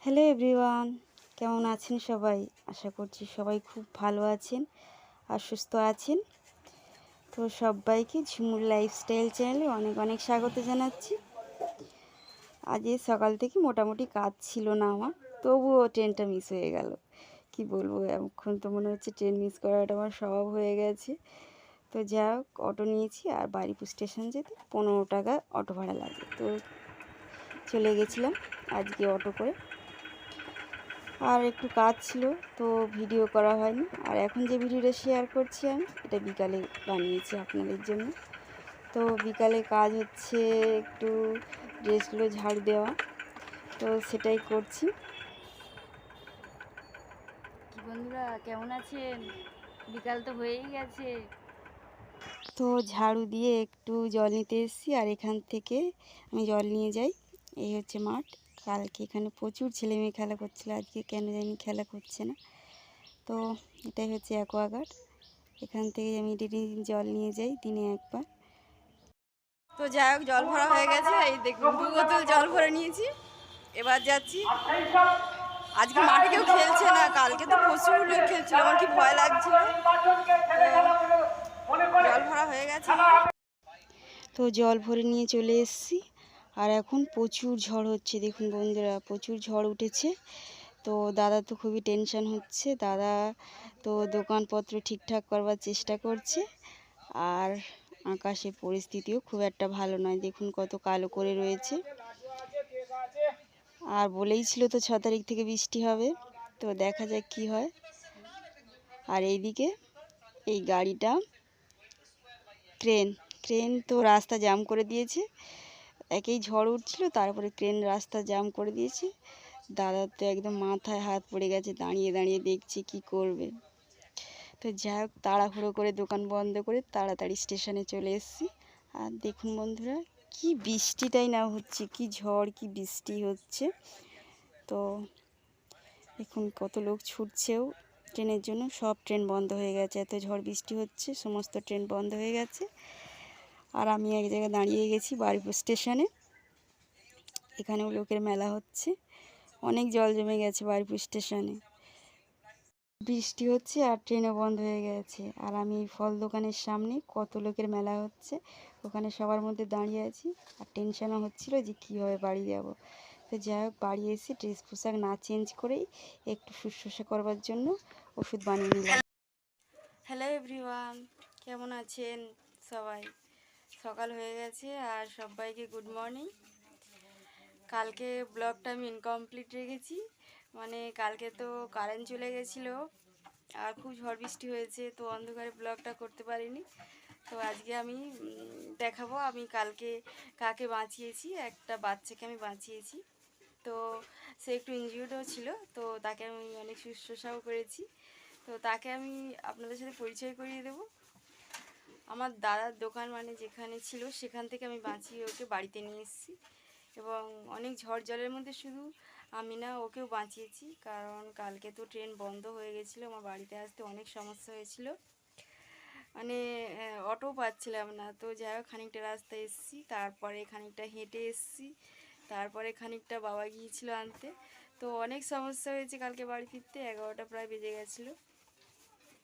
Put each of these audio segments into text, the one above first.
Hello everyone, কেমন আছেন সবাই? আশা করছি সবাই খুব ভালো আছেন আর সুস্থ আছেন। তো সবাইকে ঝুমুর লাইফস্টাইল চ্যানেলে অনেক অনেক স্বাগত জানাচ্ছি। আজ এই সকাল থেকে মোটামুটি কাজ ছিল না আমার, তবুও ট্রেনটা মিস হয়ে গেল। কি বলবো, এখন তো মনে হচ্ছে ট্রেন মিস করাটা আমার স্বভাব হয়ে গেছে। তো যা হোক, অটো নিয়েছি আর বারুইপুর স্টেশন যেতে 15 টাকা অটো ভাড়া লাগে। তো চলে গেছিলাম আজকে অটো করে। আর একটু কাজ ছিল, তো ভিডিও করা হয়নি। আর এখন যে ভিডিওটা শেয়ার করছি আমি, এটা বিকালে বানিয়েছি আপনাদের জন্য। তো বিকালে কাজ হচ্ছে একটু ড্রেসগুলো ঝাড়ু দেওয়া, তো সেটাই করছি। কি বন্ধুরা, কেমন আছেন? বিকাল তো হয়েই গেছে। তো ঝাড়ু দিয়ে একটু জল নিতে এসেছি, আর এখান থেকে আমি জল নিয়ে যাই। এই হচ্ছে মাঠ। কালকে এখানে প্রচুর ছেলে মেয়ে খেলা করছিল, আজকে কেন জানি খেলা করছে না। তো এটাই হচ্ছে অ্যাকোয়াগার্ড। এখান থেকে আমি ডেলি জল নিয়ে যাই দিনে একবার। তো যাই হোক, জল ভরা হয়ে গেছে। এই দেখুন, 2 বোতল জল ভরে নিয়েছি। এবার যাচ্ছি। আজকে মাঠে কেউ খেলছে না, কালকে তো প্রচুর লোক খেলছিল, আমার কি ভয় লাগছিল। জল ভরা হয়ে গেছে। তো জল ভরে নিয়ে চলে এসেছি। আর এখন প্রচুর ঝড় হচ্ছে, দেখুন বন্ধুরা, প্রচুর ঝড় উঠেছে। তো দাদা তো খুবই টেনশন হচ্ছে। দাদা তো দোকানপত্র ঠিকঠাক করবার চেষ্টা করছে। আর আকাশের পরিস্থিতিও খুব একটা ভালো নয়, দেখুন কত কালো করে রয়েছে। আর বলেই ছিল তো 6 তারিখ থেকে বৃষ্টি হবে, তো দেখা যাক কি হয়। আর এইদিকে এই গাড়িটা ক্রেন তো রাস্তা জ্যাম করে দিয়েছে। একেই ঝড় উঠছিল, তারপরে ক্রেন রাস্তা জ্যাম করে দিয়েছে। দাদার তো একদম মাথায় হাত পড়ে গেছে, দাঁড়িয়ে দাঁড়িয়ে দেখছে কি করবে। তো যাই হোক, তাড়াহুড়ো করে দোকান বন্ধ করে তাড়াতাড়ি স্টেশনে চলে এসেছি। আর দেখুন বন্ধুরা, কি বৃষ্টিটাই না হচ্ছে, কি ঝড় কি বৃষ্টি হচ্ছে। তো দেখুন কত লোক ছুটছেও ট্রেনের জন্য। সব ট্রেন বন্ধ হয়ে গেছে, এত ঝড় বৃষ্টি হচ্ছে, সমস্ত ট্রেন বন্ধ হয়ে গেছে। আর আমি এক জায়গায় দাঁড়িয়ে গেছি বারুইপুর স্টেশনে। এখানেও লোকের মেলা হচ্ছে, অনেক জল জমে গেছে বারুইপুর স্টেশনে। বৃষ্টি হচ্ছে আর ট্রেনও বন্ধ হয়ে গেছে। আর আমি এই ফল দোকানের সামনে, কত লোকের মেলা হচ্ছে, ওখানে সবার মধ্যে দাঁড়িয়ে আছি। আর টেনশনও হচ্ছিল যে কীভাবে বাড়ি যাব। তো যাই হোক, বাড়ি এসে ড্রেস পোশাক না চেঞ্জ করেই একটু শুশ্রূষা করবার জন্য ওষুধ বানিয়ে নিলাম। হ্যালো এভরিওয়ান, কেমন আছেন সবাই? সকাল হয়ে গেছে আর সবাইকে গুড মর্নিং। কালকে ব্লগটা আমি ইনকমপ্লিট রেখেছি, মানে কালকে তো কারেন্ট চলে গেছিলো আর খুব ঝড় বৃষ্টি হয়েছে, তো অন্ধকারে ব্লগটা করতে পারিনি। তো আজকে আমি দেখাবো আমি কালকে কাকে বাঁচিয়েছি। একটা বাচ্চাকে আমি বাঁচিয়েছি। তো সে একটু ইনজিউর্ডও ছিল, তো তাকে আমি অনেক শুশ্রূষাও করেছি। তো তাকে আমি আপনাদের সাথে পরিচয় করিয়ে দেবো। আমার দাদার দোকান, মানে যেখানে ছিল সেখান থেকে আমি বাঁচিয়ে ওকে বাড়িতে নিয়ে এসেছি। এবং অনেক ঝড় জলের মধ্যে শুধু আমি না, ওকেও বাঁচিয়েছি। কারণ কালকে তো ট্রেন বন্ধ হয়ে গেছিলো, আমার বাড়িতে আসতে অনেক সমস্যা হয়েছিল, মানে অটো পাচ্ছিলাম না। তো যাই হোক, খানিকটা রাস্তা এসেছি, তারপরে খানিকটা হেঁটে এসেছি, তারপরে খানিকটা বাবা গিয়েছিল আনতে। তো অনেক সমস্যা হয়েছে কালকে বাড়ি ফিরতে, 11টা প্রায় বেজে গেছিলো,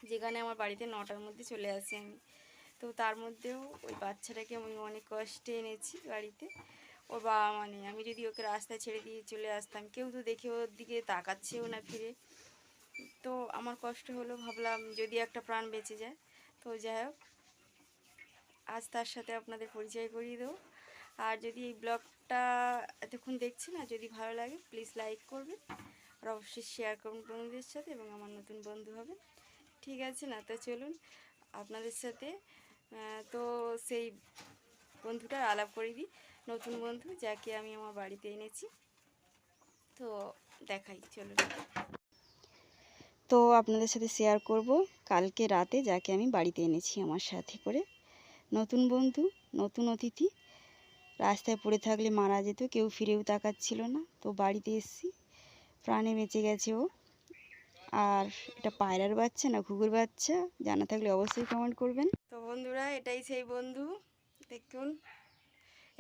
যেখানে আমার বাড়িতে 9টার মধ্যে চলে আসি আমি। তো তার মধ্যেও ওই বাচ্চাটাকে আমি অনেক কষ্টে এনেছি বাড়িতে। ওর বাবা, মানে আমি যদি ওকে রাস্তায় ছেড়ে দিয়ে চলে আসতাম, কেউ তো দেখে ওর দিকে তাকাচ্ছেও না ফিরে। তো আমার কষ্ট হলো, ভাবলাম যদি একটা প্রাণ বেঁচে যায়। তো যাই হোক, আজ তার সাথে আপনাদের পরিচয় করিয়ে দেবো। আর যদি এই ব্লগটা এতক্ষণ দেখছি না, যদি ভালো লাগে প্লিজ লাইক করবেন, আর অবশ্যই শেয়ার করুন বন্ধুদের সাথে, এবং আমার নতুন বন্ধু হবে, ঠিক আছে না? তো চলুন আপনাদের সাথে তো সেই বন্ধুটার আলাপ করে দিই, নতুন বন্ধু যাকে আমি আমার বাড়িতে এনেছি। তো দেখাই, চলুন। তো আপনাদের সাথে শেয়ার করব কালকে রাতে যাকে আমি বাড়িতে এনেছি আমার সাথে করে। নতুন বন্ধু, নতুন অতিথি। রাস্তায় পড়ে থাকলে মারা যেত, কেউ ফিরেও তাকাচ্ছিল না। তো বাড়িতে এসেছি, প্রাণে বেঁচে গেছে ও। আর এটা পায়রার বাচ্চা না ঘুঘুর বাচ্চা, জানা থাকলে অবশ্যই কমেন্ট করবেন। তো বন্ধুরা, এটাই সেই বন্ধু, দেখুন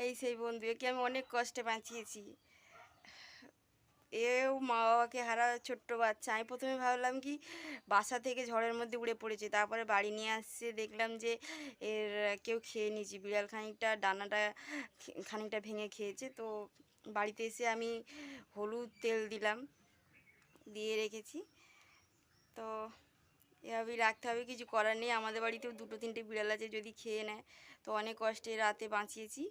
এই সেই বন্ধু, একে আমি অনেক কষ্টে বাঁচিয়েছি। এও মা বাবাকে হারা ছোট্ট বাচ্চা। আমি প্রথমে ভাবলাম কি বাসা থেকে ঝড়ের মধ্যে উড়ে পড়েছে, তারপরে বাড়ি নিয়ে আসছে দেখলাম যে এর কেউ খেয়ে নিয়েছে, বিড়াল খানিকটা ডানাটা খানিকটা ভেঙে খেয়েছে। তো বাড়িতে এসে আমি হলুদ তেল দিলাম, দিয়ে রেখেছি। তো এভাবেই রাখতে হবে, কিছু করার নেই। আমাদের বাড়িতেও দুটো তিনটে বিড়াল আছে, যদি খেয়ে নেয়। তো অনেক কষ্টে রাতে বাঁচিয়েছি,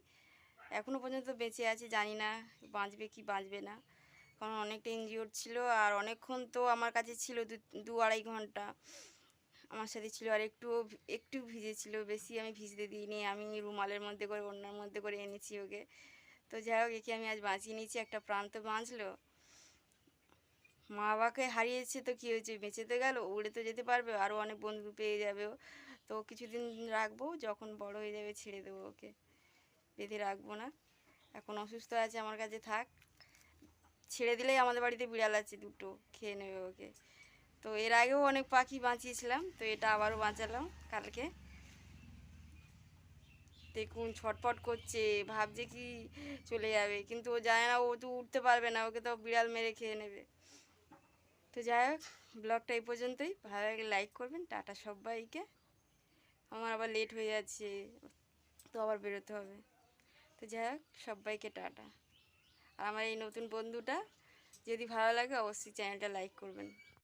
এখনও পর্যন্ত বেঁচে আছে, জানি না বাঁচবে কি বাঁচবে না, কারণ অনেকটা ইনজিওর্ড ছিল আর অনেকক্ষণ তো আমার কাছে ছিল, দু আড়াই ঘন্টা আমার সাথে ছিল। আর একটু ভিজেছিল, বেশি আমি ভিজতে দিইনি, আমি রুমালের মধ্যে করে ওড়নার মধ্যে করে এনেছি ওকে। তো যাই হোক, একে আমি আজ বাঁচিয়ে নিয়েছি, একটা প্রাণ তো বাঁচলো। মা বাবাকে হারিয়েছে তো কী হয়েছে, বেঁচে তো গেল, উড়ে তো যেতে পারবে, আরও অনেক বন্ধু পেয়ে যাবে ও। তো কিছুদিন রাখবো, যখন বড় হয়ে যাবে ছেড়ে দেবো ওকে, বেঁধে রাখবো না। এখন অসুস্থ আছে, আমার কাছে থাক, ছেড়ে দিলেই আমাদের বাড়িতে বিড়াল আছে দুটো, খেয়ে নেবে ওকে। তো এর আগেও অনেক পাখি বাঁচিয়েছিলাম, তো এটা আবারও বাঁচালাম কালকে। দেখুন ছটফট করছে, ভাবছে কি চলে যাবে, কিন্তু ও যায় না, ও তো উঠতে পারবে না, ওকে তো বিড়াল মেরে খেয়ে নেবে। তো যাই হোক, ব্লগটা এই পর্যন্তই, ভালো লাগলে লাইক করবেন। টাটা সবাইকে, আমার আবার লেট হয়ে যাচ্ছে, তো আবার বেরোতে হবে। তো যাই হোক, সবাইকে টাটা। আর আমার এই নতুন বন্ধুটা যদি ভালো লাগে অবশ্যই চ্যানেলটা লাইক করবেন।